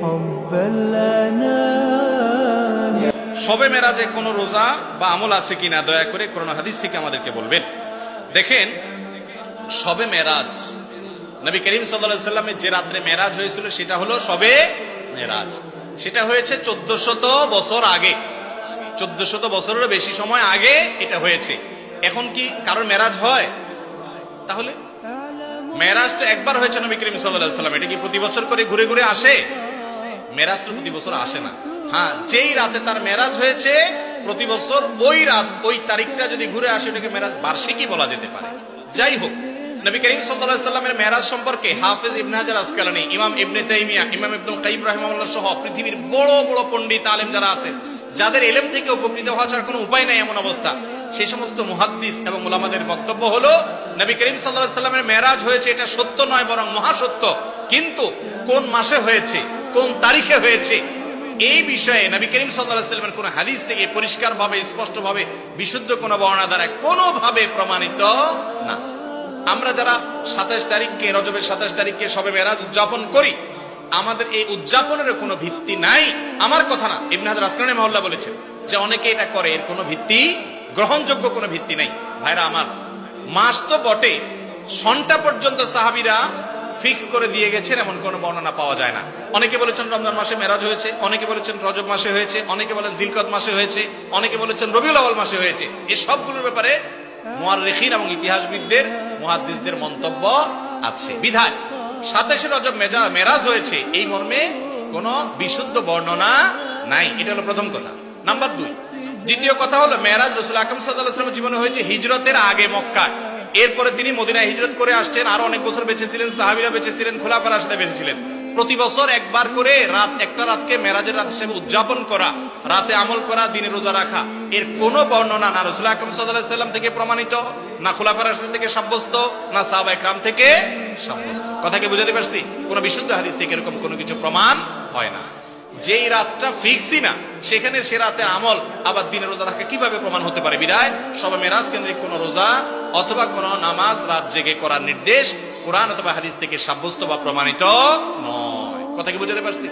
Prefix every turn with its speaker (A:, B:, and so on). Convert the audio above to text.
A: حب الأنام.
B: শবে মেরাজে কোনো রোজা বা আমল আছে কিনা দয়া করে কোরআন হাদিস থেকে আমাদেরকে বলবেন। দেখেন, শবে মেরাজ নবী করিম সাল্লাল্লাহু আলাইহি সাল্লামের যে রাত্রে মেরাজ হয়েছিল সেটা হলো শবে মেরাজ। সেটা হয়েছে 1400 বছর আগে, 1400 বছরেরও বেশি সময় আগে এটা হয়েছে। এখন কি কারোর মেরাজ হয়? তাহলে মেরাজ তো একবার হয়েছে নবী করিম সাল্লাল্লাহু আলাইহি সাল্লাম, এটা কি প্রতি বছর করে ঘুরে ঘুরে আসে? মেরাজ তো প্রতি বছর আসে না। হ্যাঁ, যেই রাতে তার মেরাজ হয়েছে প্রতি বছর ওই রাত ওই তারিখটা যদি ঘুরে আসে ওটাকে মেরাজ বার্ষিকী বলা যেতে পারে। যাই হোক, নবী করিম সাল্লাল্লাহু আলাইহি সাল্লামের মেরাজ সম্পর্কে হাফেজ ইবনে হাজার আসকালানী, ইমাম ইবনে তাইমিয়া, ইমাম ইবনুল কাইয়িম রাহিমাহুল্লাহ সহ পৃথিবীর বড় বড় পণ্ডিত আলেম যারা আছেন, যাদের ইলম থেকে উপকৃত হওয়া ছাড়া কোনো উপায় নাই এমন অবস্থা, সেই সমস্ত মুহাদ্দিস এবং উলামাদের বক্তব্য হলো নবী করিম সাল্লাল্লাহু আলাইহি সাল্লামের মেরাজ হয়েছে এটা সত্য নয় বরং মহাসত্য, কিন্তু কোন মাসে হয়েছে, কোন তারিখে হয়েছে এই বিষয়ে নবী করিম সাল্লাল্লাহু আলাইহি সাল্লামের কোন হাদিস থেকে পরিষ্কারভাবে স্পষ্টভাবে বিশুদ্ধ কোন বর্ণনা দ্বারা কোনোভাবে প্রমাণিত না। আমরা যারা 27 তারিখকে, রজবের 27 তারিখকে শবে মেরাজ উদযাপন করি, আমাদের এই উদযাপনের কোনো ভিত্তি নাই। আমার কথা না, ইবনে হাজার আসকালানী রাহিমাহুল্লাহ বলেছেন যে অনেকে এটা করে, এর কোনো ভিত্তি, গ্রহণযোগ্য কোনো ভিত্তি নাই। ভাইরা আমার, মাস তো বটে, সনটা পর্যন্ত সাহাবীরা ফিক্স করে দিয়ে গেছেন এমন কোন বর্ণনা পাওয়া যায় না। অনেকে বলেছেন রমজান মাসে মেরাজ হয়েছে, অনেকে বলেছেন রজব মাসে হয়েছে, অনেকে বলেন জিলকদ মাসে হয়েছে, অনেকে বলেছেন রবিউল আউয়াল মাসে হয়েছে। এই সবগুলোর ব্যাপারে মুআররিখিন এবং ইতিহাসবিদদের, মুহাদ্দিসদের মন্তব্য আছে। বিধায় 27 রজব মেরাজ হয়েছে এই মর্মে কোন বিশুদ্ধ বর্ণনা নাই। এটা হলো প্রথম কথা। নাম্বার 2, দ্বিতীয় কথা হলো মেরাজ রাসূল আকরাম সাল্লাল্লাহু আলাইহি ওয়াসাল্লামের জীবনে হয়েছে হিজরতের আগে মক্কায়। এরপরে তিনি মদিনায় হিজরত করে আসছেন, আরো অনেক বছর বেঁচে ছিলেন, সাহাবীরা বেঁচে ছিলেন, খোলাফায়ে রাশিদা বেঁচে ছিলেন। প্রতি বছর একবার করে একটা রাতকে মেরাজের রাত হিসেবে উদযাপন করা, রাতে আমল করা, দিনে রোজা রাখা, এর কোনো বর্ণনা না রাসূল আকরাম সাল্লাল্লাহু আলাইহি ওয়াসাল্লাম থেকে প্রমাণিত, না খোলাফায়ে রাশিদিন থেকে সাব্যস্ত, না সাহাবায়ে কেরাম থেকে সাব্যস্ত। কথা কি বুঝাতে পারছি? কোন বিশুদ্ধ হাদিস থেকে এরকম কোনো কিছু প্রমাণ হয় না। যেই রাতটা ফিক্সই না, সেখানে সে রাতের আমল আবার দিনে রোজা রাখা কিভাবে প্রমাণ হতে পারে? বিদায় শবে মেরাজ কেন্দ্রিক কোন রোজা অথবা কোন নামাজ রাত জেগে করার নির্দেশ কোরআন অথবা হাদিস থেকে সাব্যস্ত বা প্রমাণিত নয়। কথা কি বুঝাতে পারছি?